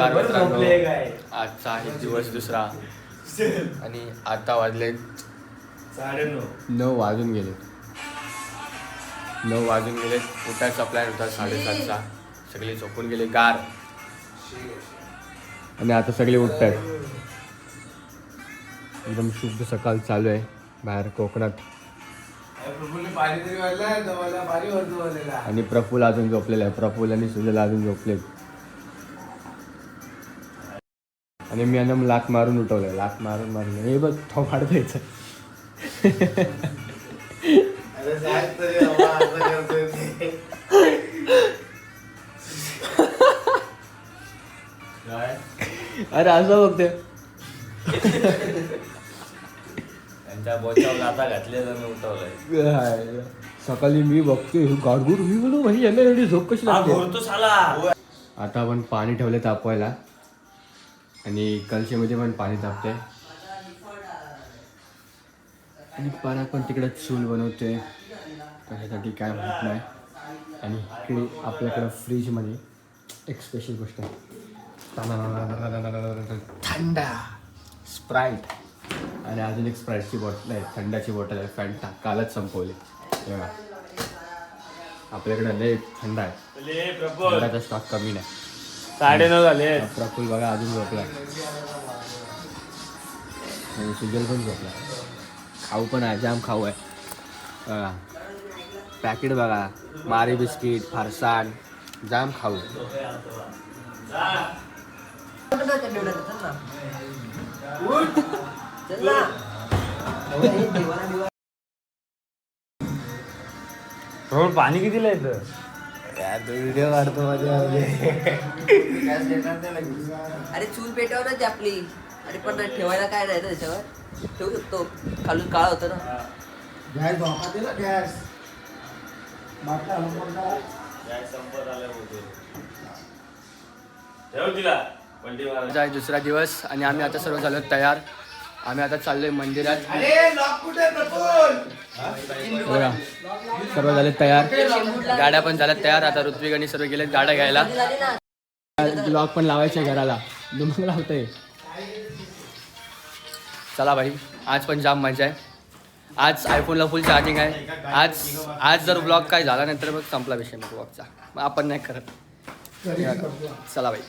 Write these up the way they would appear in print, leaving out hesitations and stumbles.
नमस्कार मित्रांनो, आजचा आहे दिवस दुसरा आणि आता वाजले 9:30 वाजून गेले. उठायचा प्लॅन होता 7:30चा. सगळे झोपून गेले गार आणि आता सगळे उठत आहेत. एकदम शुद्ध सकाळ चालू आहे बाहेर कोकणात. आणि प्रफुल्ल अजून झोपलेला आहे. प्रफुल्ल आणि सुजल अजून झोपलेत. आणि मी यांना लात मारून उठवलंय. लात मारून हे बघ तो फाड द्यायचं. अरे असं बघते त्यांच्या बोचावर लाथा घातलेलं मी उठवलंय. सकाळी मी बघते गाडगुड मी बोलू म्हणजे यांना एवढी झोप कशी लागते. आता आपण पाणी ठेवले तापवायला आणि कलशेमध्ये पण पाणी तापते आणि परत पण तिकडे चूल बनवते त्याच्यासाठी काय म्हणत नाही. आणि इकडे आपल्याकडं फ्रीजमध्ये एक स्पेशल गोष्ट आहे, थंडा स्प्राईट. आणि अजून एक स्प्राईटची बॉटल आहे, थंडाची बॉटल आहे, फॅन्टा कालच संपवली. तेव्हा आपल्याकडे लय थंड आहे, थंडाचा स्टॉक कमी नाही. 9:30 झाले. प्रफुल्ल बघा अजून झोपला आणि सुजल पण झोपला. खाऊ पण आहे, जाम खाऊ आहे बघा. पॅकेट बघा, मारी बिस्किट, फरसाण, जाम खाऊ. पाणी कितीला येतं यार तो व्हिडिओ काढतो माझ्या. अरे चूल पेटवरच आपली. अरे पण ठेवायला काय नाही त्याच्यावर, ठेवू शकतो. खालून काळ होतं ना. गॅस वापा दे ना, गॅस बाटला संपत आलं ठेव तिला. आज आहे दुसरा दिवस आणि आम्ही आता सर्व झालो तयार. आम्ही आता चाललोय मंदिरात. बघा सर्व झाले तयार, गाड्या पण झाल्या तयार. आता ऋत्विक आणि सर्व गेलेत गाड्या घ्यायला. ब्लॉग पण लावायचे घराला, तुम्हाला लावतंय. चला भाई, आज पण जाम मजा आहे. आज आयफोनला फुल चार्जिंग आहे. आज जर ब्लॉग काय झाला नाही तर मग संपला विषय मग ब्लॉगचा. मग आपण नाही करत. चला भाई.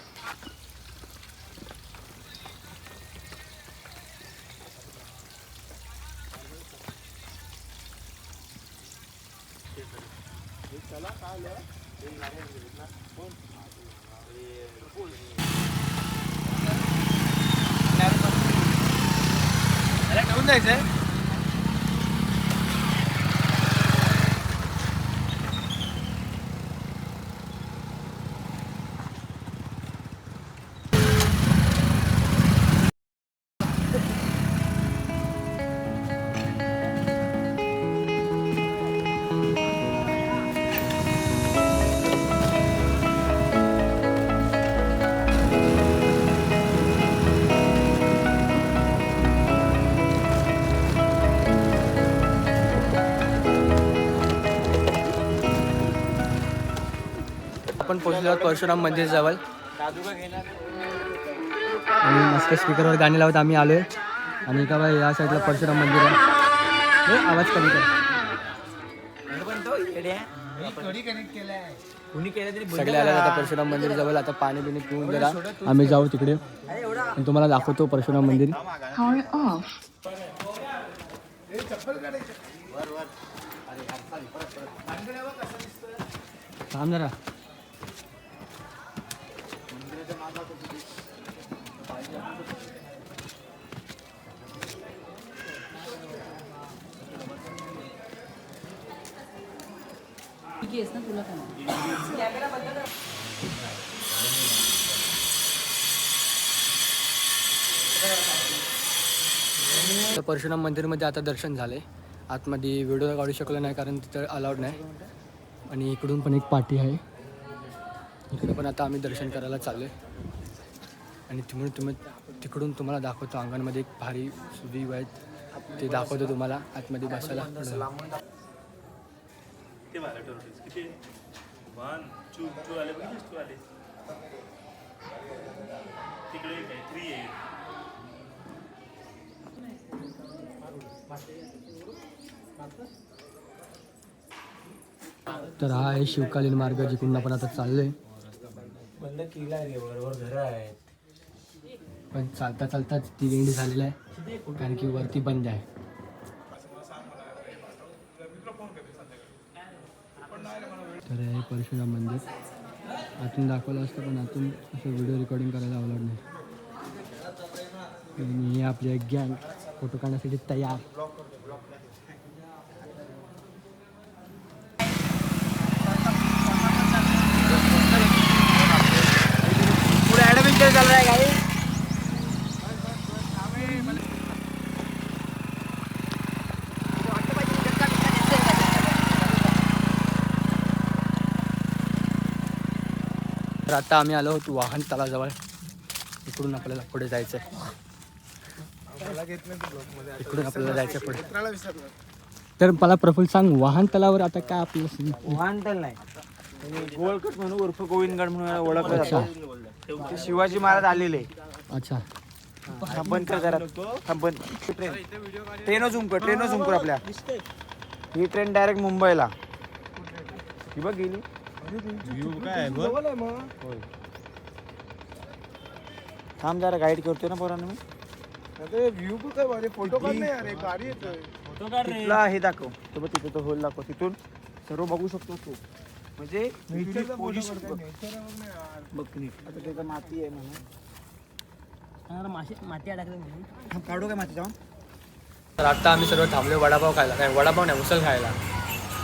ठेवून जायचंय. आपण पोहोचलो परशुराम मंदिर जवळ आणि मस्त स्पीकरवर गाणी लावत आम्ही आलोय. आणि का बाई या साईडला परशुराम मंदिर आहे. आवाज कमी कर. सगळे आले आता परशुराम मंदिर जवळ. आता पाणी बिणी पिऊन गेला आम्ही जाऊ तिकडे आणि तुम्हाला दाखवतो परशुराम मंदिर. थांब जरा. तर परशुराम मंदिरमध्ये आता दर्शन झाले. आतमध्ये व्हिडिओ काढू शकलो नाही कारण तिथं अलाउड नाही. आणि इकडून पण एक पाटी आहे, इकडे पण आता आम्ही दर्शन करायला चाललो आहे. आणि तिकडून तुम्हाला दाखवतो अंगणमध्ये एक भारी व्ह्यू आहेत, ते दाखवतो तुम्हाला आतमध्ये बसायला. तिकडे काहीतरी आहे. तर हा आहे शिवकालीन मार्ग जिकडून आपण आता चाललोय. बंद केला रे, बरोबर घर आहेत. पण चालता चालताच ती एंड झालेला आहे कारण की वरती बंद आहे. तर हे परशुराम मंदिर आतून दाखवलं असतं पण आतून असं व्हिडिओ रेकॉर्डिंग करायला अलाउड नाही. आणि हे आपले गँग फोटो काढण्यासाठी तयार. पुढे ॲडव्हेंचर चालू आहे गाडी. तर आता आम्ही आलो होतो वाहन तलाजवळ. इकडून आपल्याला पुढे जायचं आहे. इकडून आपल्याला जायचं पुढे. तर मला प्रफुल्ल सांग, वाहन तलावर आता काय आपलं scene? वाहनतल नाही गोलकट म्हणून उर्फ गोविंदगड म्हणून ओळखलं जातं. ते शिवाजी महाराज आलेले. अच्छा. बंद कर जरा. ट्रेन झूम कर आपल्या. ही ट्रेन डायरेक्ट मुंबईला. ही बघ गेली. होय. थांब जरा गाईड करतोय ना पोरांना मी. फोटो काढ नाही यार, एक गाडी येतोय. तिथला हे दाखव. तो बघ तिथे तो होल दाखव. तिथून सर्व बघू शकतो तू. म्हणजे पोलीस बघ नीट. आता त्याचा माती आहे म्हणून माती अडकली म्हणून थांब, काढू काय माती जाऊन. तर आता आम्ही सर्व थांबलो वडापाव खायला. नाही वडापाव नाही, उसळ खायला.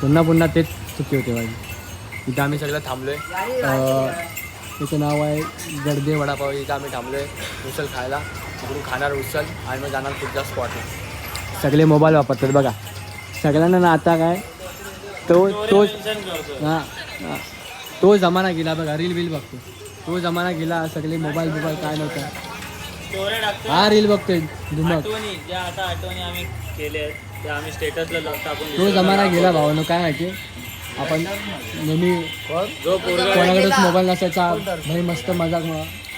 पुन्हा तेच चुकी होते माझी. इथं आम्ही सगळं थांबलोय. त्याचं नाव आहे गर्दे वडापाव. इथं आम्ही थांबलोय उसळ खायला. तिकडून खाणार उसळ आणि मग जाणार पुढचा स्पॉट. सगळे मोबाईल वापरतात बघा. सगळ्यांना ना आता काय तो जमाना गेला बघा. रील बिल बघतो तो जमाना गेला. सगळे मोबाईल काय नव्हतं. स्टोरी टाकतो. हा रील बघतोय दुमक. आठवणी ज्या आता आठवणी आम्ही केल्या आहेत त्या आम्ही स्टेटसला टाकून तो जमाना गेला भावानं. काय माहिती आपण नेहमी जो पोरगा कोणाकडेच मोबाईल नसायचा. भाई मस्त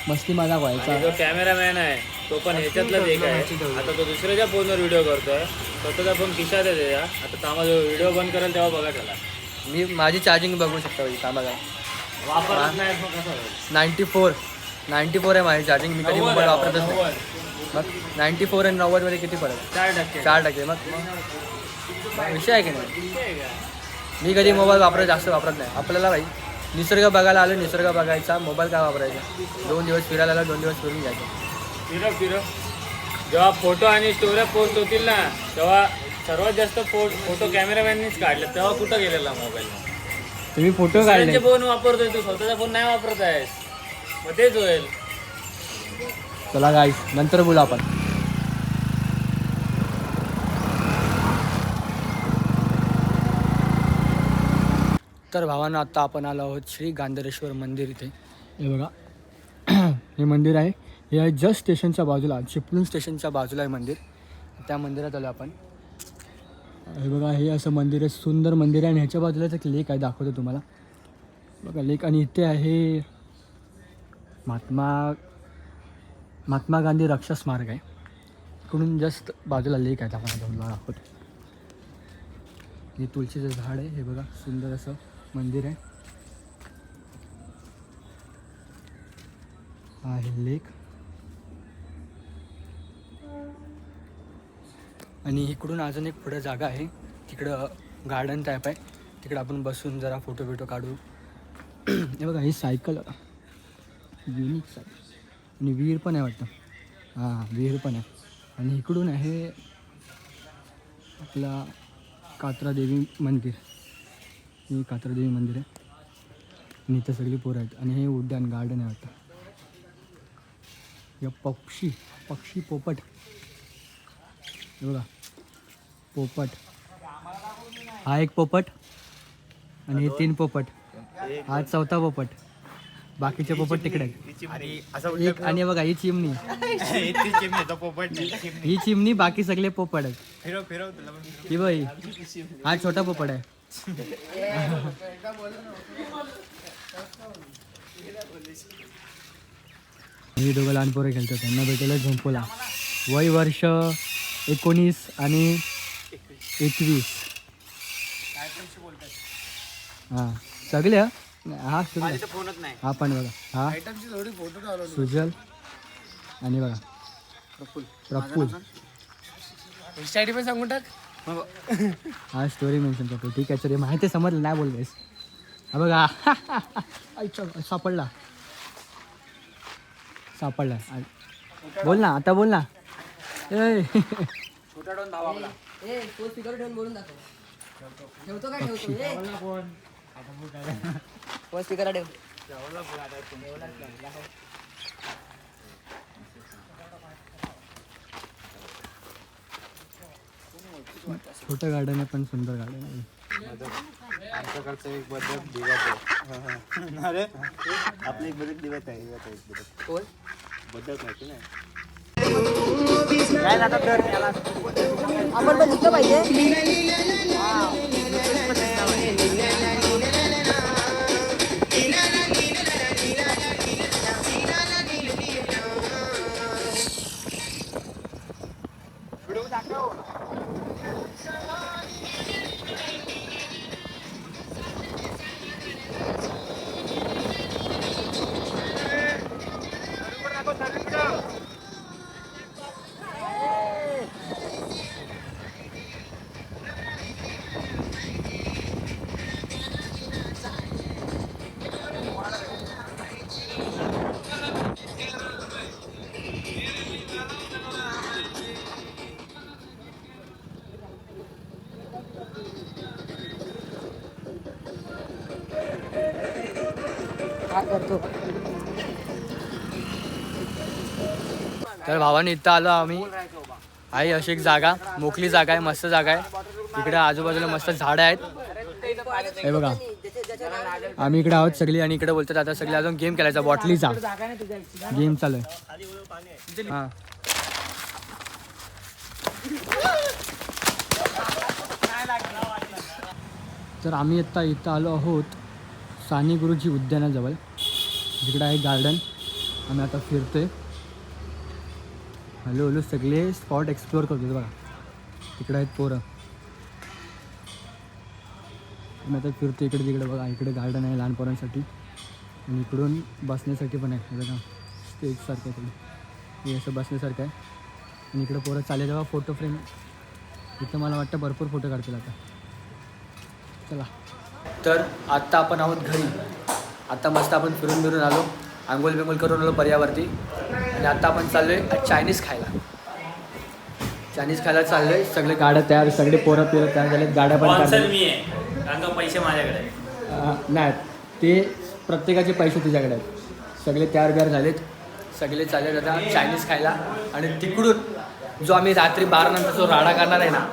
मस्ती मजाक व्हायचा. जो कॅमेरामॅन आहे तो पण ह्याच्यातलाच एक आहे. आता तो दुसऱ्याच्या फोनवर व्हिडिओ करतोय. स्वतःचा फोन खिशात आहे त्याच्या. आता तामा जो व्हिडिओ बंद करेल तेव्हा बघा त्याला. मी माझी चार्जिंग बघू शकता बघा. वापरत नाही मग कसं 94 आहे माझी चार्जिंग. मी कधी मोबाईल वापरतच नाही. मग 94 आणि 90 मध्ये किती फरक? 4%. मग विषय आहे की नाही. मी कधी मोबाईल जास्त वापरत नाही. आपल्याला भाई निसर्ग बघायला आलो, निसर्ग बघायचा. मोबाईल काय वापरायचा. 2 दिवस फिरायला आला, 2 दिवस फिरून घ्यायचं. फिरव जेव्हा फोटो आणि स्टोऱ्या पोस्ट होतील ना तेव्हा सर्वात जास्त फोटो कॅमेरामॅननीच काढले. तेव्हा कुठं गेलेला मोबाईल. तुम्ही फोटो काढले. फोन वापरतोय तू, स्वतःचा फोन नाही वापरत आहेस. मग तेच होईल. चला गाईस नंतर बोलू आपण. तर भावांनो आता आपण आलो आहोत श्री गांधारेश्वर मंदिर. इथे हे बघा हे मंदिर आहे. हे आहे जस्ट स्टेशनच्या बाजूला, चिपळूण स्टेशनच्या बाजूला आहे मंदिर. त्या मंदिरात आलो आपण. हे बघा हे असं मंदिर आहे, सुंदर मंदिर आहे. आणि ह्याच्या बाजूलाच एक लेक आहे, दाखवतो तुम्हाला बघा लेक. आणि इथे आहे महात्मा गांधी रक्षा स्मारक आहे. इकडून जस्ट बाजूला लेक आहे, आपण तुम्हाला दाखवतो. हे तुळशीचं झाड आहे. हे बघा सुंदर असं मंदिर आहे. हा आहे लेक. आणि इकडून अजून एक पुढे जागा आहे. तिकडं गार्डन टाईप आहे. तिकडं आपण बसून जरा फोटो काढू. हे बघा ही सायकल युनिक सायकल. आणि विहीर पण आहे वाटतं. हां विहीर पण आहे. आणि इकडून आहे आपला कात्रादेवी मंदिर. हे कात्रादेवी मंदिर आहे. आणि इथं सगळी पोरं आहेत. आणि हे उद्यान गार्डन आहे वाटतं. हे पक्षी पोपट. हे बघा पोपट. हा एक पोपट आणि हे 3 पोपट. हा 4था पोपट. बाकीचे पोपट तिकडे आहेत. आणि बघा ही चिमणी. ही चिमणी, बाकी सगळे पोपट आहेत. ही बाई हा छोटा पोपट आहे. हे दोघं लहान पोरं खेळतात त्यांना भेटलं झोंपोला वय वर्ष 19 आणि 21. हां सगळे हा सुजल फोनच नाही. हा पण बघा हा आयटमची थोडी फोटो काढून सुजल आणि बघा प्रफुल इंस्टा पण सांगून टाक. हा स्टोरी मेन्शन करतो ठीक आहे चल माहिती समजलं नाही बोलतेस हा बघा आईच्या सापडला बोल ना आता बोल ना ए छोटा डॉन भाव आपला. ए तो स्पीकर ठेवून बोलून दाखव. ठेवतो काय ठेवतो स्पीकर ठेव. छोटं गार्डन आहे पण सुंदर गार्डन आहे आमच्याकडचं एक बदक दिवत आहे. अरे आपलं एक बदक दिवत आहे. कोण बदक माहिती नाही काय आता तर त्याला आपण पण दिसलं पाहिजे. काय करतो तर भावाने इथं आलो आम्ही आहे अशी एक जागा मोकळी जागा आहे मस्त जागा आहे इकडे आजूबाजूला मस्त झाडं आहेत हे बघा आम्ही इकडे आहोत सगळी आणि इकडे बोलतात आता सगळे अजून गेम खेळायचा बॉटलीचा गेम चालू आहे हां तर आम्ही आता इथं आलो आहोत साने गुरुजी उद्यानाजवळ जिकडे आहे गार्डन आम्ही आता फिरतोय हॅलो हॅलो सगळे स्पॉट एक्सप्लोअर करतो बघा तिकडे आहेत पोरं आम्ही आता फिरतो इकडे तिकडे बघा इकडे गार्डन आहे लहान पोरांसाठी आणि इकडून बसण्यासाठी पण आहे बघा स्टेजसारखं आहे थोडी हे असं बसण्यासारखं आहे आणि इकडे पोरं चालेल जेव्हा फोटो फ्रेम इथं मला वाटतं भरपूर फोटो काढतील आता चला तर आत्ता आपण आहोत घरी आता मस्त आपण फिरून आलो आंघोळ बिंगोल करून आलो पर्यावरती आणि आता आपण चाललो आहे चायनीज खायला चाललो आहे सगळे गाड्या तयार सगळे पोरं तयार झाले गाड्या पण स्पॉन्सर मी आहे कारण का पैसे माझ्याकडे आहेत. नाही ते प्रत्येकाचे पैसे तुझ्याकडे आहेत सगळे तयार झालेत सगळे चालले आता चायनीज खायला आणि तिकडून जो आम्ही रात्री 12 नंतर जो राडा करणार आहे ना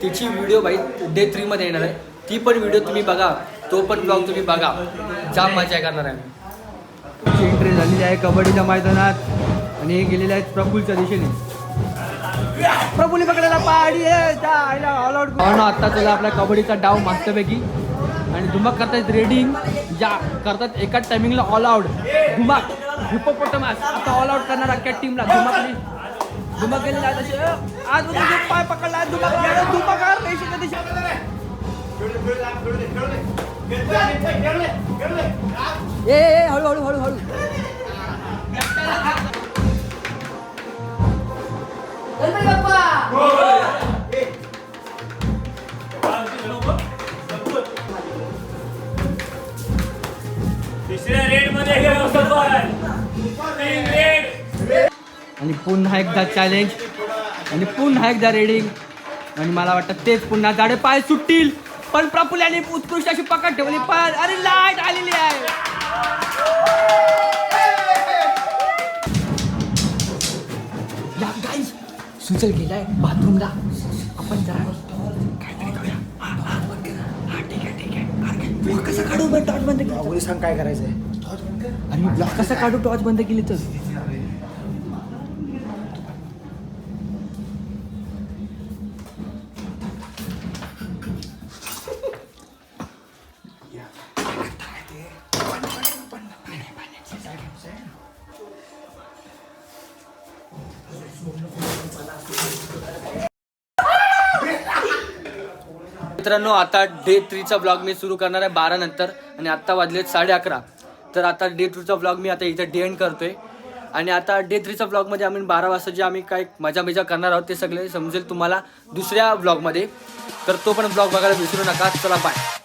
तिची व्हिडिओ बाई डे 3 मध्ये येणार आहे ती पण व्हिडिओ तुम्ही बघा तो पण ब्लॉग तुम्ही बघा जाम मजा करणार आहे एंट्री झालेली आहे कबड्डीच्या मैदानात आणि हे गेलेले आहेत प्रफुलच्या दिशेने प्रफुल्ली पकडायला पाडी ऑल आउट आता चला आपला कबड्डीचा डाव मस्तपैकी आणि धुमाक करतायत रेडिंग ज्या करतात एकाच टायमिंगला ऑल आउट धुमाक हिपोपोटमास आता ऑल आउट करणार अख्ख्या टीमला धुमाक गेलेला आहे तसे आज पाय पकडला धुमाक रेषेच्या दिशेने ए हळू गणपती बाप्पा तिसऱ्या रेड मध्ये आणि पुन्हा एकदा चॅलेंज आणि पुन्हा एकदा रेडिंग आणि मला वाटतं तेच पुन्हा जाडे पाय सुटतील पण प्रफुल्लाने उत्कृष्ट अशी पकड ठेवली पण अरे लाईट आलेली आहे गाईज सुचल गेलाय बाथरूमला आपण जरा काहीतरी करूया हा ठीक आहे ब्लॉक कसा काढू पण टॉर्च बंद केली सांग काय करायचंय आणि ब्लॉक कसा काढू टॉर्च बंद केली तर मित्रांनो आता डे 3चा ब्लॉग मी सुरू करणार आहे 12 नंतर आणि आत्ता वाजलेत 11:30. तर आता डे 2चा ब्लॉग मी आता इथे एंड करतोय आणि आता डे 3चा ब्लॉगमध्ये आम्ही 12 वाजता जे आम्ही काय मजा करणार आहोत ते सगळे समजेल तुम्हाला दुसऱ्या ब्लॉगमध्ये. तर तो पण ब्लॉग बघायला विसरू नका. चला बाय.